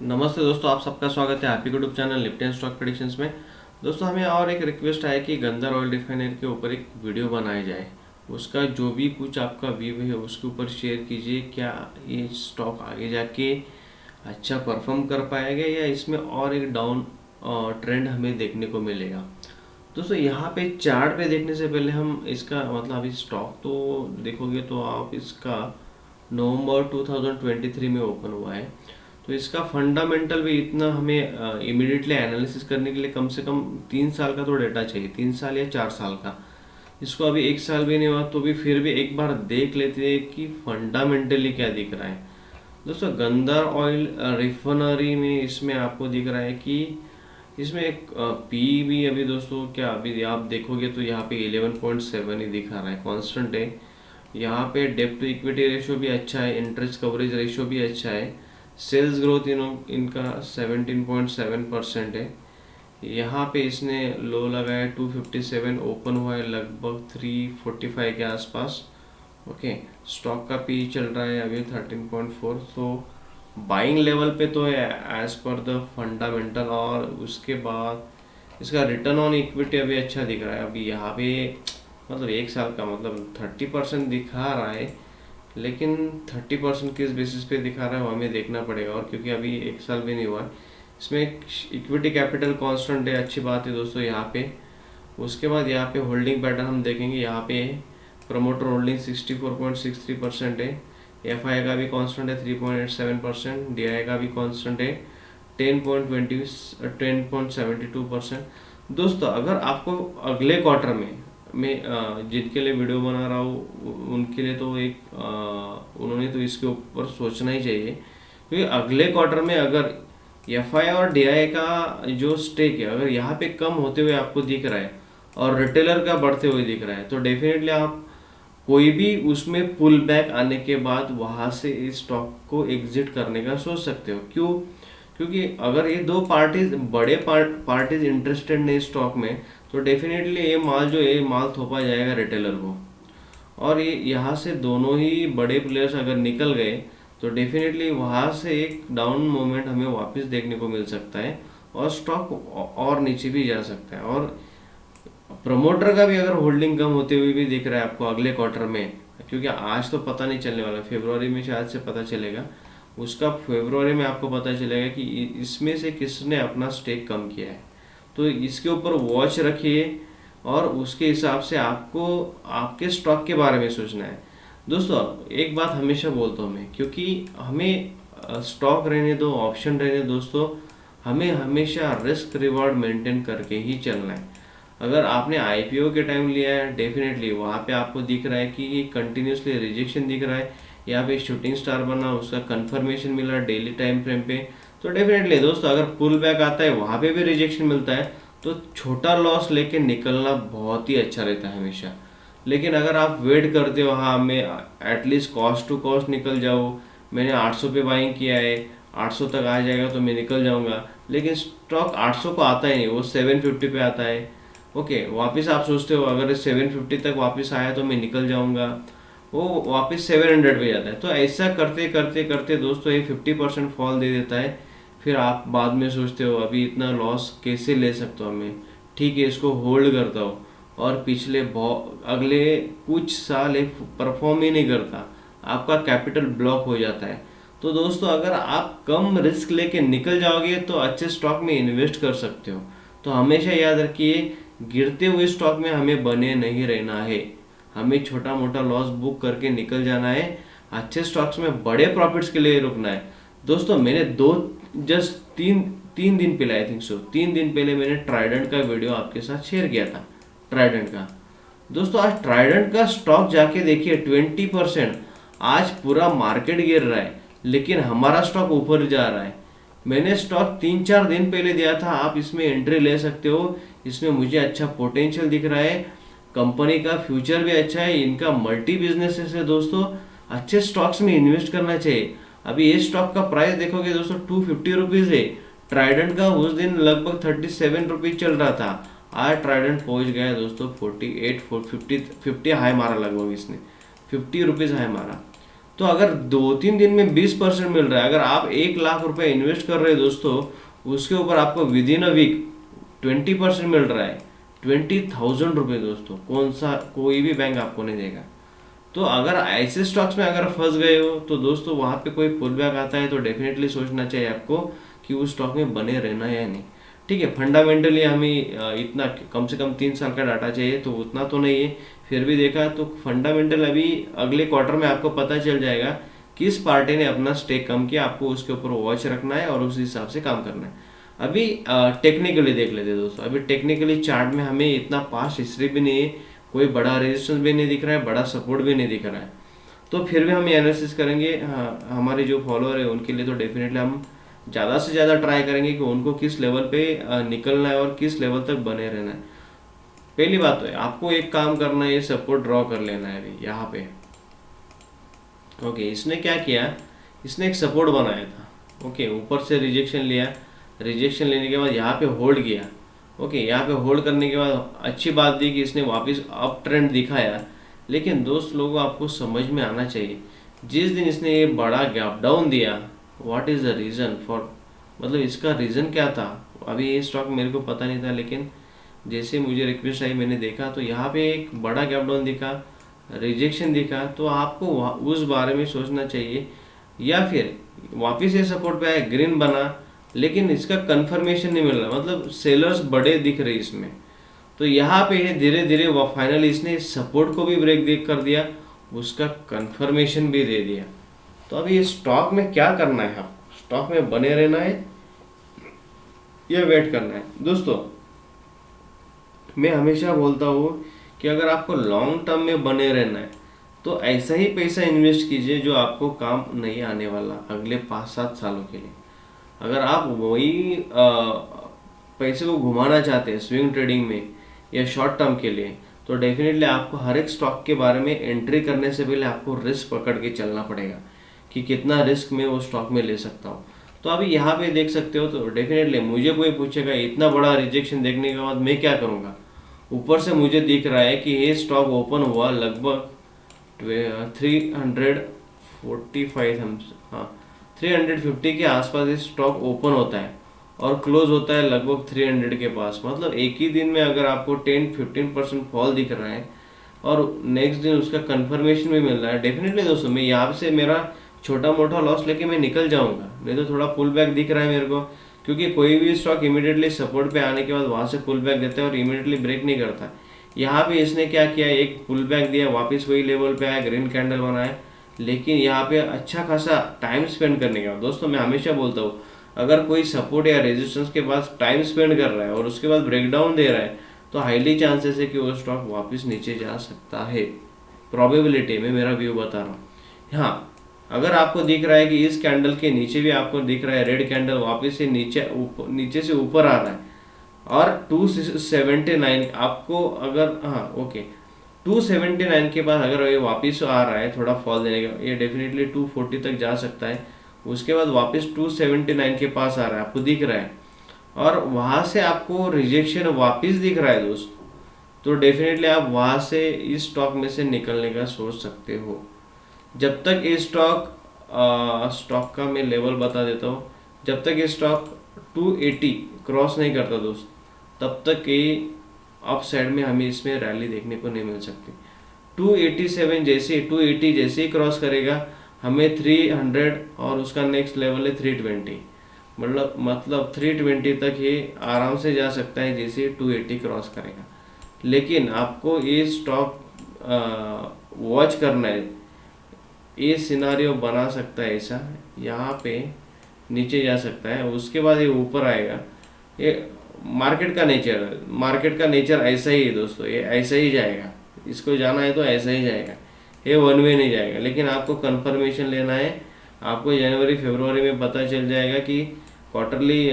नमस्ते दोस्तों, आप सबका स्वागत है आपके YouTube channel Nifty and stock predictions में। दोस्तों, हमें और एक रिक्वेस्ट है कि गंदर ऑयल रिफाइनरी के ऊपर एक वीडियो बनाया जाए। उसका जो भी कुछ आपका व्यू है उसके ऊपर शेयर कीजिए। क्या ये स्टॉक आगे जाके अच्छा परफॉर्म कर पाएगा या इसमें और एक डाउन ट्रेंड हमें देखने को मिलेगा। दोस्तों, यहाँ पे चार्ट पे देखने से पहले हम इसका मतलब अभी स्टॉक तो देखोगे तो आप इसका नवंबर 2023 में ओपन हुआ है। तो इसका फंडामेंटल भी इतना हमें इमीडिएटली एनालिसिस करने के लिए कम से कम 3 साल का तो डेटा चाहिए, 3 साल या 4 साल का। इसको अभी 1 साल भी नहीं हुआ तो भी फिर भी एक बार देख लेते हैं कि फंडामेंटली क्या दिख रहा है। दोस्तों, गंदर ऑयल रिफाइनरी में इसमें आपको दिख रहा है कि इसमें एक पी भी अभी दोस्तों क्या अभी आप देखोगे तो यहाँ पे 11.7 ही दिखा रहा है, कांस्टेंट है। यहाँ पे डेब्ट टू इक्विटी रेशियो भी अच्छा है, इंटरेस्ट कवरेज रेशियो भी अच्छा है। सेल्स ग्रोथ इनका 17.7% है। यहाँ पे इसने लो लगाया 257, ओपन हुआ है लगभग 345 के आसपास। ओके, स्टॉक का पी चल रहा है अभी 13.4। तो बाइंग लेवल पे तो है एज पर द फंडामेंटल। और उसके बाद इसका रिटर्न ऑन इक्विटी अभी अच्छा दिख रहा है। अभी यहाँ पे मतलब 1 साल का मतलब 30% दिखा रहा है, लेकिन 30% किस बेसिस पे दिखा रहा है वो हमें देखना पड़ेगा। और क्योंकि अभी 1 साल भी नहीं हुआ है, इसमें इक्विटी कैपिटल कांस्टेंट है, अच्छी बात है दोस्तों यहाँ पे। उसके बाद यहाँ पे होल्डिंग पैटर्न हम देखेंगे। यहाँ पे प्रमोटर होल्डिंग 64.63% है। एफ आई का भी कांस्टेंट है 3.87%। डी आई का भी कांस्टेंट है 10.72%। दोस्तों, अगर आपको अगले क्वार्टर में मैं जिनके लिए वीडियो बना रहा हूँ उनके लिए तो उन्होंने तो इसके ऊपर सोचना ही चाहिए, क्योंकि अगले क्वार्टर में अगर एफ आई और डी आई का जो स्टेक है अगर यहाँ पे कम होते हुए आपको दिख रहा है और रिटेलर का बढ़ते हुए दिख रहा है तो डेफिनेटली आप कोई भी उसमें पुल बैक आने के बाद वहां से इस स्टॉक को एग्जिट करने का सोच सकते हो। क्यों? क्योंकि अगर ये दो पार्टीज बड़े पार्टीज इंटरेस्टेड नहीं स्टॉक में तो डेफिनेटली ये माल थोपा जाएगा रिटेलर को। और ये यहाँ से दोनों ही बड़े प्लेयर्स अगर निकल गए तो डेफिनेटली वहाँ से एक डाउन मोमेंट हमें वापस देखने को मिल सकता है और स्टॉक और नीचे भी जा सकता है। और प्रमोटर का भी अगर होल्डिंग कम होते हुए भी दिख रहा है आपको अगले क्वार्टर में, क्योंकि आज तो पता नहीं चलने वाला, फरवरी में शायद से पता चलेगा। उसका फरवरी में आपको पता चलेगा कि इसमें से किसने अपना स्टेक कम किया है। तो इसके ऊपर वॉच रखिए और उसके हिसाब से आपको आपके स्टॉक के बारे में सोचना है। दोस्तों, एक बात हमेशा बोलता हूँ मैं, क्योंकि हमें स्टॉक रहने दो, ऑप्शन रहने दो दोस्तों, हमें हमेशा रिस्क रिवॉर्ड मेंटेन करके ही चलना है। अगर आपने आईपीओ के टाइम लिया है डेफिनेटली वहाँ पे आपको दिख रहा है कि कंटिन्यूसली रिजेक्शन दिख रहा है। यहाँ पे शूटिंग स्टार बना, उसका कंफर्मेशन मिला डेली टाइम फ्रेम पे, तो डेफिनेटली दोस्तों अगर पुल बैक आता है वहाँ पे भी रिजेक्शन मिलता है तो छोटा लॉस लेके निकलना बहुत ही अच्छा रहता है हमेशा। लेकिन अगर आप वेट करते हो, हाँ मैं एटलीस्ट कॉस्ट टू कॉस्ट निकल जाऊँ, मैंने 800 पे बाइंग किया है, 800 तक आ जाएगा तो मैं निकल जाऊंगा, लेकिन स्टॉक 800 को आता ही नहीं, वो 750 पे आता है। ओके, वापस आप सोचते हो अगर 750 तक वापस आया तो मैं निकल जाऊंगा, वो वापस 700 पे जाता है। तो ऐसा करते करते करते दोस्तों ये 50% फॉल दे देता है। फिर आप बाद में सोचते हो अभी इतना लॉस कैसे ले सकता हूँ मैं, ठीक है इसको होल्ड करता हूँ। और पिछले अगले कुछ साल एक परफॉर्म ही नहीं करता, आपका कैपिटल ब्लॉक हो जाता है। तो दोस्तों, अगर आप कम रिस्क लेके निकल जाओगे तो अच्छे स्टॉक में इन्वेस्ट कर सकते हो। तो हमेशा याद रखिए, गिरते हुए स्टॉक में हमें बने नहीं रहना है, हमें छोटा मोटा लॉस बुक करके निकल जाना है, अच्छे स्टॉक्स में बड़े प्रॉफिट्स के लिए रुकना है। दोस्तों, मैंने जस्ट तीन दिन पहले, आई थिंक सो 3 दिन पहले मैंने ट्राइडेंट का वीडियो आपके साथ शेयर किया था। ट्राइडेंट का दोस्तों, आज ट्राइडेंट का स्टॉक जाके देखिए 20%। आज पूरा मार्केट गिर रहा है लेकिन हमारा स्टॉक ऊपर जा रहा है। मैंने स्टॉक 3-4 दिन पहले दिया था, आप इसमें एंट्री ले सकते हो। इसमें मुझे अच्छा पोटेंशियल दिख रहा है, कंपनी का फ्यूचर भी अच्छा है, इनका मल्टी बिजनेसेस है दोस्तों, अच्छे स्टॉक्स में इन्वेस्ट करना चाहिए। अभी ये स्टॉक का प्राइस देखोगे दोस्तों 250 रुपीज है। ट्राइडेंट का उस दिन लगभग 37 रुपीज चल रहा था, आज ट्राइडेंट पहुंच गया है दोस्तों 48, 450 हाई मारा लगभग इसने, 50 रुपीज हाई मारा। तो अगर 2-3 दिन में 20% मिल रहा है, अगर आप 1 लाख रुपए इन्वेस्ट कर रहे हैं दोस्तों, उसके ऊपर आपको विद इन अ वीक 20% मिल रहा है, 20,000 रुपये दोस्तों, कौन सा कोई भी बैंक आपको नहीं देगा। तो अगर ऐसे स्टॉक्स में अगर फंस गए हो तो दोस्तों वहाँ पे कोई पुल बैक आता है तो डेफिनेटली सोचना चाहिए आपको कि उस स्टॉक में बने रहना है या नहीं। ठीक है, फंडामेंटली हमें इतना कम से कम 3 साल का डाटा चाहिए, तो उतना तो नहीं है, फिर भी देखा तो फंडामेंटल अभी अगले क्वार्टर में आपको पता चल जाएगा किस पार्टी ने अपना स्टेक कम किया, आपको उसके ऊपर वॉच रखना है और उस हिसाब से काम करना है। अभी टेक्निकली देख लेते हैं दोस्तों। अभी टेक्निकली चार्ट में हमें इतना पास्ट हिस्ट्री भी नहीं है, कोई बड़ा रेजिस्टेंस भी नहीं दिख रहा है, बड़ा सपोर्ट भी नहीं दिख रहा है, तो फिर भी हम एनालिसिस करेंगे। हाँ, हमारे जो फॉलोअर है उनके लिए तो डेफिनेटली हम ज़्यादा से ज़्यादा ट्राई करेंगे कि उनको किस लेवल पे निकलना है और किस लेवल तक बने रहना है। पहली बात तो है आपको एक काम करना है, ये सपोर्ट ड्रॉ कर लेना है अभी यहाँ पे। ओके, इसने क्या किया, इसने एक सपोर्ट बनाया था। ओके, ऊपर से रिजेक्शन लिया, रिजेक्शन लेने के बाद यहाँ पे होल्ड किया। ओके, यहाँ पे होल्ड करने के बाद अच्छी बात थी कि इसने वापस अप ट्रेंड दिखाया। लेकिन दोस्त लोगों आपको समझ में आना चाहिए, जिस दिन इसने ये बड़ा गैप डाउन दिया, what is the reason for, मतलब इसका रीज़न क्या था। अभी ये स्टॉक मेरे को पता नहीं था, लेकिन जैसे मुझे रिक्वेस्ट आई मैंने देखा तो यहाँ पे एक बड़ा गैप डाउन दिखा, रिजेक्शन दिखा, तो आपको उस बारे में सोचना चाहिए। या फिर वापस ये सपोर्ट पे आया, ग्रीन बना, लेकिन इसका कंफर्मेशन नहीं मिल रहा, मतलब सेलर्स बड़े दिख रहे इसमें, तो यहाँ पे धीरे धीरे फाइनली इसने सपोर्ट को भी ब्रेक देख कर दिया, उसका कंफर्मेशन भी दे दिया। तो अभी इस स्टॉक में क्या करना है, आपको स्टॉक में बने रहना है या वेट करना है। दोस्तों मैं हमेशा बोलता हूँ कि अगर आपको लॉन्ग टर्म में बने रहना है तो ऐसा ही पैसा इन्वेस्ट कीजिए जो आपको काम नहीं आने वाला अगले 5-7 सालों के लिए। अगर आप वही पैसे को घुमाना चाहते हैं स्विंग ट्रेडिंग में या शॉर्ट टर्म के लिए, तो डेफिनेटली आपको हर एक स्टॉक के बारे में एंट्री करने से पहले आपको रिस्क पकड़ के चलना पड़ेगा कि कितना रिस्क मैं वो स्टॉक में ले सकता हूँ। तो अभी यहाँ पे देख सकते हो, तो डेफिनेटली मुझे कोई पूछेगा इतना बड़ा रिजेक्शन देखने के बाद मैं क्या करूँगा। ऊपर से मुझे दिख रहा है कि ये स्टॉक ओपन हुआ लगभग 345, हाँ 350 के आसपास ये स्टॉक ओपन होता है और क्लोज होता है लगभग 300 के पास। मतलब एक ही दिन में अगर आपको 10-15% फॉल दिख रहा है और नेक्स्ट दिन उसका कंफर्मेशन भी मिल रहा है, डेफिनेटली दोस्तों मैं यहाँ से मेरा छोटा मोटा लॉस लेके मैं निकल जाऊंगा। नहीं तो थोड़ा पुल बैक दिख रहा है मेरे को, क्योंकि कोई भी स्टॉक इमीडिएटली सपोर्ट पे आने के बाद वहाँ से पुल बैक देता है और इमीडिएटली ब्रेक नहीं करता। यहाँ पे इसने क्या किया, एक पुल बैक दिया, वापस वही लेवल पे आया, ग्रीन कैंडल बनाया, लेकिन यहाँ पे अच्छा खासा टाइम स्पेंड करने का। दोस्तों मैं हमेशा बोलता हूँ अगर कोई सपोर्ट या रेजिस्टेंस के पास टाइम स्पेंड कर रहा है और उसके बाद ब्रेकडाउन दे रहा है तो हाईली चांसेस है कि वो स्टॉक वापस नीचे जा सकता है। प्रोबेबिलिटी में मेरा व्यू बता रहा हूँ। हाँ, अगर आपको दिख रहा है कि इस कैंडल के नीचे भी आपको दिख रहा है रेड कैंडल वापस से नीचे से ऊपर आ रहा है और 279 आपको अगर, हाँ ओके, 279 के बाद अगर ये वापस आ रहा है थोड़ा फॉल देने का, ये डेफिनेटली 240 तक जा सकता है। उसके बाद वापस 279 के पास आ रहा है, आपको दिख रहा है, और वहाँ से आपको रिजेक्शन वापस दिख रहा है दोस्त, तो डेफिनेटली आप वहाँ से इस स्टॉक में से निकलने का सोच सकते हो। जब तक ये स्टॉक का मैं लेवल बता देता हूँ, जब तक ये स्टॉक 280 क्रॉस नहीं करता दोस्त, तब तक ये अप साइड में हमें इसमें रैली देखने को नहीं मिल सकती। 280 जैसे ही क्रॉस करेगा हमें 300 और उसका नेक्स्ट लेवल है 320, मतलब 320 तक ये आराम से जा सकता है जैसे 280 क्रॉस करेगा। लेकिन आपको ये स्टॉक वॉच करना है, ये सिनारियो बना सकता है ऐसा, यहाँ पे नीचे जा सकता है, उसके बाद ये ऊपर आएगा। ये मार्केट का नेचर ऐसा ही है दोस्तों, ये ऐसा ही जाएगा, इसको जाना है तो ऐसा ही जाएगा, ये वन वे नहीं जाएगा। लेकिन आपको कंफर्मेशन लेना है, आपको जनवरी फरवरी में पता चल जाएगा कि क्वार्टरली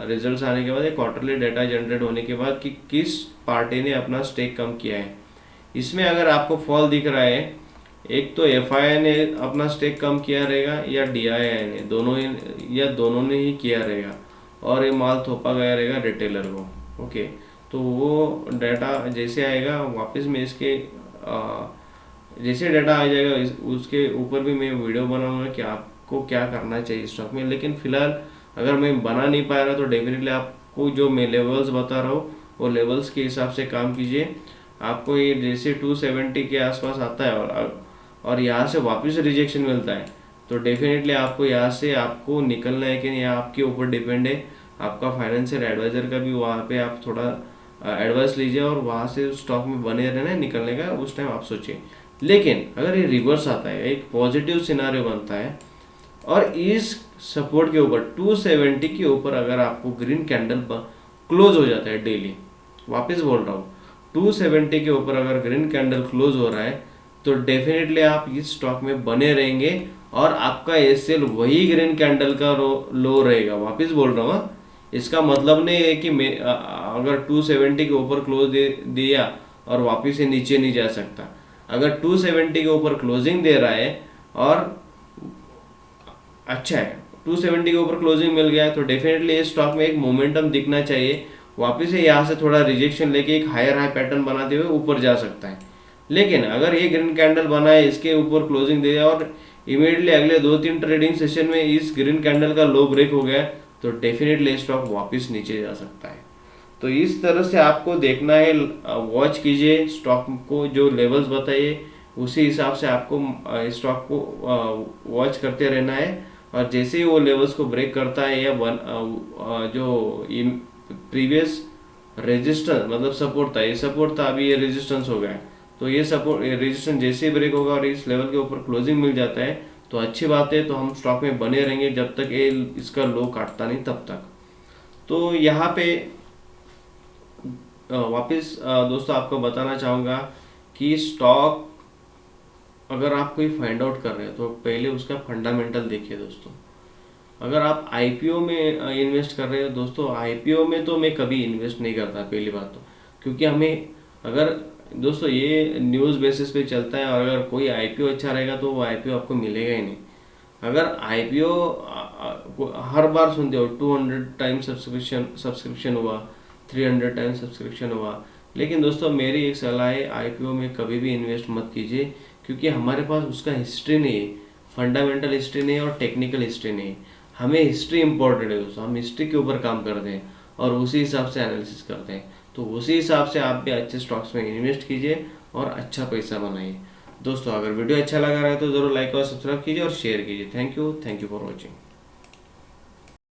रिजल्ट्स आने के बाद, क्वार्टरली डाटा जनरेट होने के बाद कि किस पार्टी ने अपना स्टेक कम किया है। इसमें अगर आपको फॉल दिख रहा है, एक तो एफआईआई ने अपना स्टेक कम किया रहेगा या डीआईआई ने, दोनों ने ही किया रहेगा और ये माल थोपा गया रहेगा रिटेलर को। ओके, तो वो डाटा जैसे आएगा वापस मैं इसके जैसे डाटा आ जाएगा उसके ऊपर भी मैं वीडियो बनाऊंगा कि आपको क्या करना चाहिए स्टॉक में। लेकिन फिलहाल अगर मैं बना नहीं पा रहा तो डेफिनेटली आपको जो मैं लेवल्स बता रहा हूँ वो लेवल्स के हिसाब से काम कीजिए। आपको ये जैसे 270 के आसपास आता है और यहाँ से वापस रिजेक्शन मिलता है तो डेफिनेटली आपको यहाँ से आपको निकलना है कि नहीं, आपके ऊपर डिपेंड है। आपका फाइनेंशियल एडवाइजर का भी वहाँ पे आप थोड़ा एडवाइस लीजिए और वहाँ से स्टॉक में बने रहना है, निकलने का उस टाइम आप सोचिए। लेकिन अगर ये रिवर्स आता है, एक पॉजिटिव सिनारियो बनता है और इस सपोर्ट के ऊपर 270 के ऊपर अगर आपको ग्रीन कैंडल क्लोज हो जाता है डेली, वापस बोल रहा हूँ 270 के ऊपर अगर ग्रीन कैंडल क्लोज हो रहा है तो डेफिनेटली आप इस स्टॉक में बने रहेंगे और आपका एसएल वही ग्रीन कैंडल का लो रहेगा। वापस बोल रहा हूँ हाँ? इसका मतलब नहीं है कि मैं अगर 270 के ऊपर क्लोज दिया और वापस से नीचे नहीं जा सकता। अगर 270 के ऊपर क्लोजिंग दे रहा है और अच्छा है 270 के ऊपर क्लोजिंग मिल गया तो डेफिनेटली इस स्टॉक में एक मोमेंटम दिखना चाहिए। वापस से यहाँ से थोड़ा रिजेक्शन लेके एक हायर हाई पैटर्न बनाते हुए ऊपर जा सकता है। लेकिन अगर ये ग्रीन कैंडल बना है, इसके ऊपर क्लोजिंग दे और इमीडिएटली अगले 2-3 ट्रेडिंग सेशन में इस ग्रीन कैंडल का लो ब्रेक हो गया तो डेफिनेटली स्टॉक वापस नीचे जा सकता है। तो इस तरह से आपको देखना है, वॉच कीजिए स्टॉक को, जो लेवल्स बताइए उसी हिसाब से आपको स्टॉक को वॉच करते रहना है। और जैसे ही वो लेवल्स को ब्रेक करता है या जो प्रीवियस रेजिस्टेंस मतलब सपोर्ट था, ये सपोर्ट था, अभी ये रेजिस्टेंस हो गया है तो ये सपोर्ट रेजिस्टेंस जैसे ही ब्रेक होगा और इस लेवल के ऊपर क्लोजिंग मिल जाता है तो अच्छी बात है। तो हम स्टॉक में बने रहेंगे जब तक ये इसका लो काटता नहीं तब तक। तो यहाँ पे वापस दोस्तों आपको बताना चाहूँगा कि स्टॉक अगर आप कोई फाइंड आउट कर रहे हो तो पहले उसका फंडामेंटल देखिए दोस्तों। अगर आप आईपीओ में इन्वेस्ट कर रहे हो दोस्तों, आईपीओ में तो मैं कभी इन्वेस्ट नहीं करता पहली बात तो, क्योंकि हमें अगर दोस्तों ये न्यूज़ बेसिस पे चलता है और अगर कोई आईपीओ अच्छा रहेगा तो वो आईपीओ आपको मिलेगा ही नहीं। अगर आईपीओ हर बार सुनते हो 200 टाइम सब्सक्रिप्शन हुआ, 300 टाइम सब्सक्रिप्शन हुआ, लेकिन दोस्तों मेरी एक सलाह है आईपीओ में कभी भी इन्वेस्ट मत कीजिए, क्योंकि हमारे पास उसका हिस्ट्री नहीं है, फंडामेंटल हिस्ट्री नहीं है और टेक्निकल हिस्ट्री नहीं है। हमें हिस्ट्री इंपॉर्टेंट है दोस्तों, हम हिस्ट्री के ऊपर काम करते हैं और उसी हिसाब से एनालिसिस करते हैं। तो उसी हिसाब से आप भी अच्छे स्टॉक्स में इन्वेस्ट कीजिए और अच्छा पैसा बनाइए। दोस्तों अगर वीडियो अच्छा लगा रहा है तो ज़रूर लाइक और सब्सक्राइब कीजिए और शेयर कीजिए। Thank you for watching.